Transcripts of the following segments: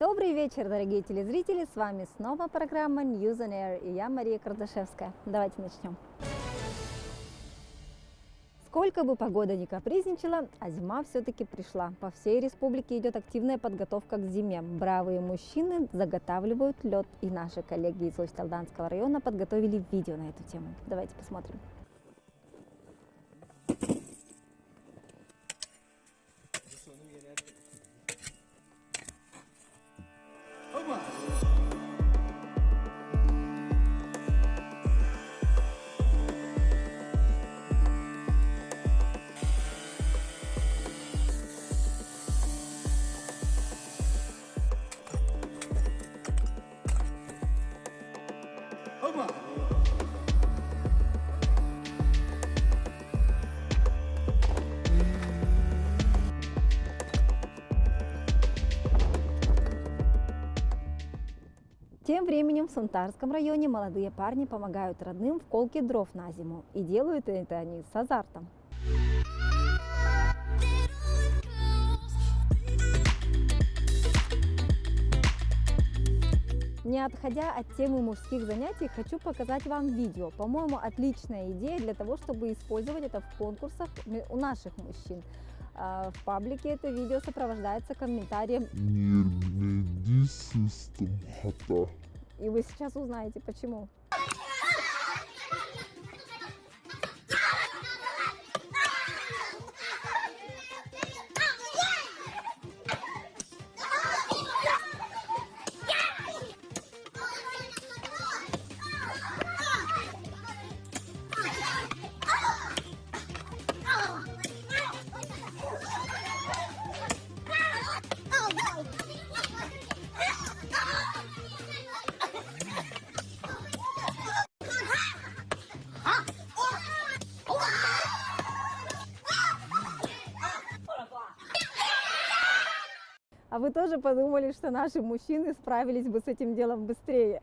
Добрый вечер, дорогие телезрители! С вами снова программа News on Air и я, Мария Кардашевская. Давайте начнем. Сколько бы погода ни капризничала, а зима все-таки пришла. По всей республике идет активная подготовка к зиме. Бравые мужчины заготавливают лед, и наши коллеги из Усть-Алданского района подготовили видео на эту тему. Давайте посмотрим. Тем временем в Сунтарском районе молодые парни помогают родным в колке дров на зиму. И делают это они с азартом. Не отходя от темы мужских занятий, хочу показать вам видео. По-моему, отличная идея для того, чтобы использовать это в конкурсах у наших мужчин. В паблике это видео сопровождается комментарием и вы сейчас узнаете почему. А вы тоже подумали, что наши мужчины справились бы с этим делом быстрее?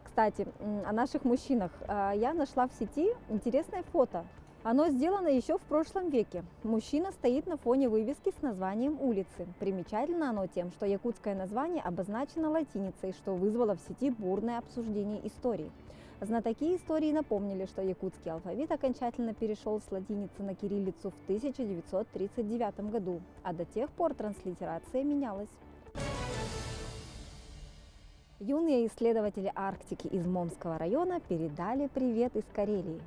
Кстати, о наших мужчинах. Я нашла в сети интересное фото. Оно сделано еще в прошлом веке. Мужчина стоит на фоне вывески с названием улицы. Примечательно оно тем, что якутское название обозначено латиницей, что вызвало в сети бурное обсуждение истории. Знатоки истории напомнили, что якутский алфавит окончательно перешел с латиницы на кириллицу в 1939 году, а до тех пор транслитерация менялась. Юные исследователи Арктики из Момского района передали привет из Карелии.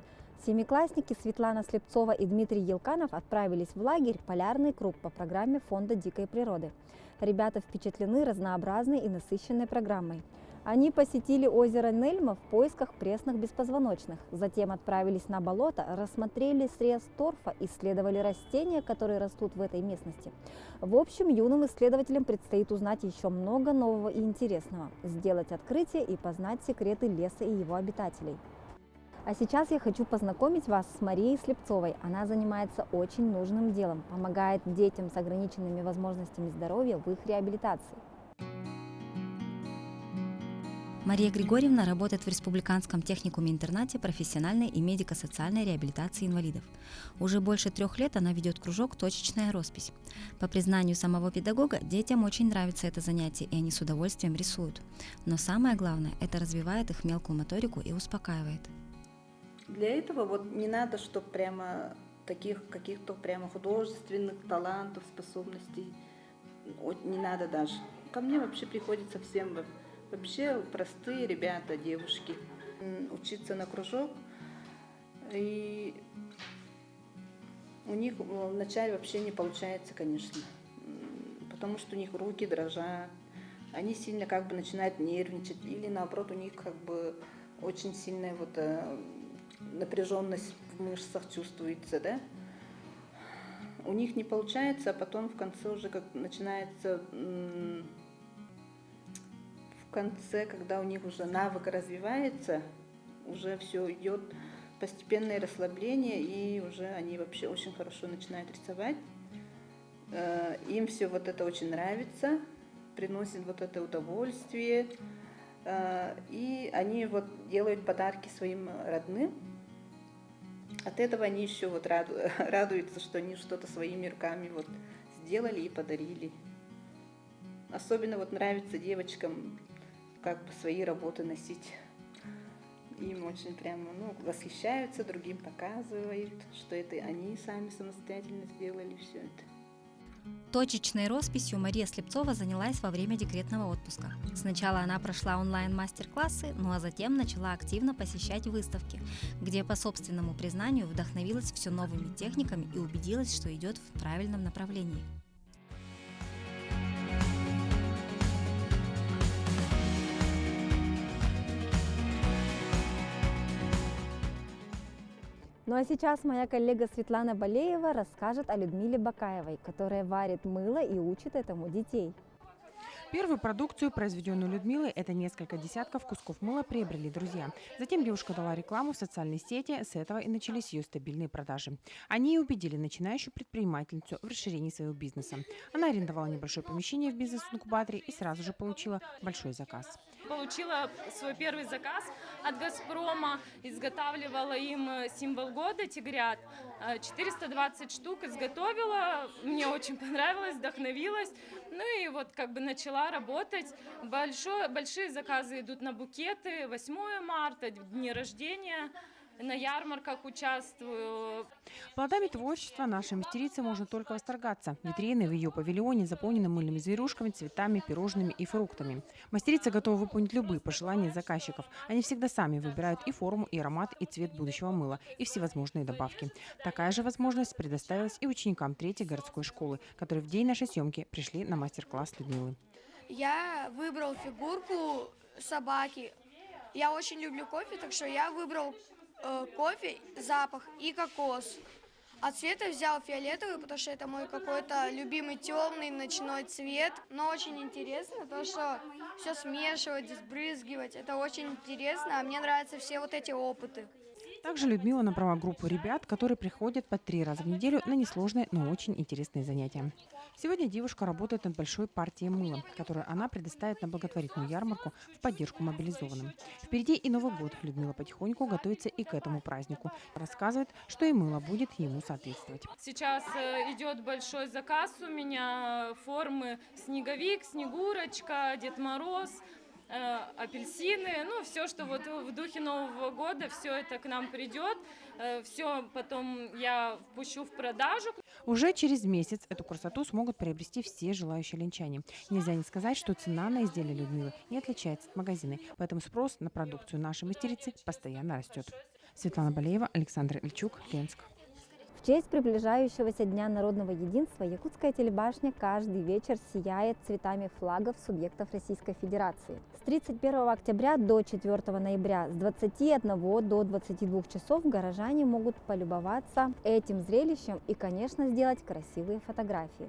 Семиклассники Светлана Слепцова и Дмитрий Елканов отправились в лагерь «Полярный круг» по программе Фонда дикой природы. Ребята впечатлены разнообразной и насыщенной программой. Они посетили озеро Нельма в поисках пресных беспозвоночных, затем отправились на болото, рассмотрели срез торфа, исследовали растения, которые растут в этой местности. В общем, юным исследователям предстоит узнать еще много нового и интересного, сделать открытие и познать секреты леса и его обитателей. А сейчас я хочу познакомить вас с Марией Слепцовой. Она занимается очень нужным делом, помогает детям с ограниченными возможностями здоровья в их реабилитации. Мария Григорьевна работает в Республиканском техникуме-интернате профессиональной и медико-социальной реабилитации инвалидов. Уже больше 3 лет она ведет кружок «Точечная роспись». По признанию самого педагога, детям очень нравится это занятие, и они с удовольствием рисуют. Но самое главное, это развивает их мелкую моторику и успокаивает. Для этого вот не надо, чтобы прямо таких каких-то прямо художественных талантов, способностей, не надо даже. Ко мне вообще приходит совсем вообще простые ребята, девушки, учиться на кружок, и у них вначале вообще не получается, конечно, потому что у них руки дрожат, они сильно как бы начинают нервничать, или наоборот у них как бы очень сильная вот напряженность в мышцах чувствуется, да? У них не получается, а потом в конце уже как начинается, в конце, когда у них уже навык развивается, уже все идет постепенное расслабление, и уже они вообще очень хорошо начинают рисовать. Им все вот это очень нравится, приносит вот это удовольствие, и они вот делают подарки своим родным. От этого они еще вот радуются, что они что-то своими руками вот сделали и подарили. Особенно вот нравится девочкам как бы свои работы носить. Им очень прямо, восхищаются, другим показывают, что это они сами самостоятельно сделали все это. Точечной росписью Мария Слепцова занялась во время декретного отпуска. Сначала она прошла онлайн-мастер-классы, ну а затем начала активно посещать выставки, где по собственному признанию вдохновилась все новыми техниками и убедилась, что идет в правильном направлении. Ну а сейчас моя коллега Светлана Балеева расскажет о Людмиле Бакаевой, которая варит мыло и учит этому детей. Первую продукцию, произведенную Людмилой, это несколько десятков кусков мыла, приобрели друзья. Затем девушка дала рекламу в социальной сети, с этого и начались ее стабильные продажи. Они и убедили начинающую предпринимательницу в расширении своего бизнеса. Она арендовала небольшое помещение в бизнес-инкубаторе и сразу же получила большой заказ. Получила свой первый заказ от «Газпрома», изготавливала им символ года «Тигрят». 420 штук изготовила, мне очень понравилось, вдохновилась. Ну и вот как бы начала работать. Большие заказы идут на букеты, 8 марта, дни рождения. На ярмарках участвую. Плодами творчества нашей мастерицы можно только восторгаться. Витрины в ее павильоне заполнены мыльными зверюшками, цветами, пирожными и фруктами. Мастерица готова выполнить любые пожелания заказчиков. Они всегда сами выбирают и форму, и аромат, и цвет будущего мыла, и всевозможные добавки. Такая же возможность предоставилась и ученикам 3-й городской школы, которые в день нашей съемки пришли на мастер-класс Людмилы. Я выбрал фигурку собаки. Я очень люблю кофе, так что я выбрал кофе, запах и кокос. А цвета взял фиолетовый, потому что это мой какой-то любимый темный ночной цвет. Но очень интересно то, что все смешивать, сбрызгивать. Это очень интересно, а мне нравятся все вот эти опыты. Также Людмила набрала группу ребят, которые приходят по 3 раза в неделю на несложные, но очень интересные занятия. Сегодня девушка работает над большой партией мыла, которую она предоставит на благотворительную ярмарку в поддержку мобилизованным. Впереди и Новый год. Людмила потихоньку готовится и к этому празднику. Рассказывает, что и мыло будет ему соответствовать. Сейчас идет большой заказ у меня, формы снеговик, снегурочка, Дед Мороз, апельсины, все, что вот в духе Нового года, все это к нам придет, все потом я пущу в продажу. Уже через месяц эту красоту смогут приобрести все желающие ленчане. Нельзя не сказать, что цена на изделия Людмилы не отличается от магазина, поэтому спрос на продукцию нашей мастерицы постоянно растет. Светлана Балеева, Александр Ильчук, Ленск. В честь приближающегося Дня народного единства якутская телебашня каждый вечер сияет цветами флагов субъектов Российской Федерации. С 31 октября до 4 ноября с 21 до 22 часов горожане могут полюбоваться этим зрелищем и, конечно, сделать красивые фотографии.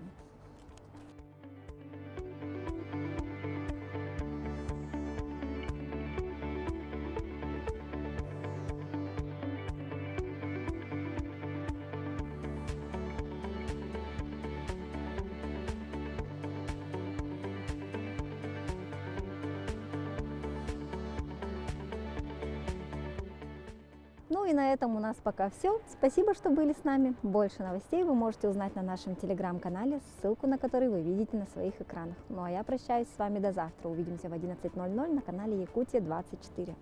Ну и на этом у нас пока все. Спасибо, что были с нами. Больше новостей вы можете узнать на нашем телеграм-канале, ссылку на который вы видите на своих экранах. Ну а я прощаюсь с вами до завтра. Увидимся в 11:00 на канале Якутия 24.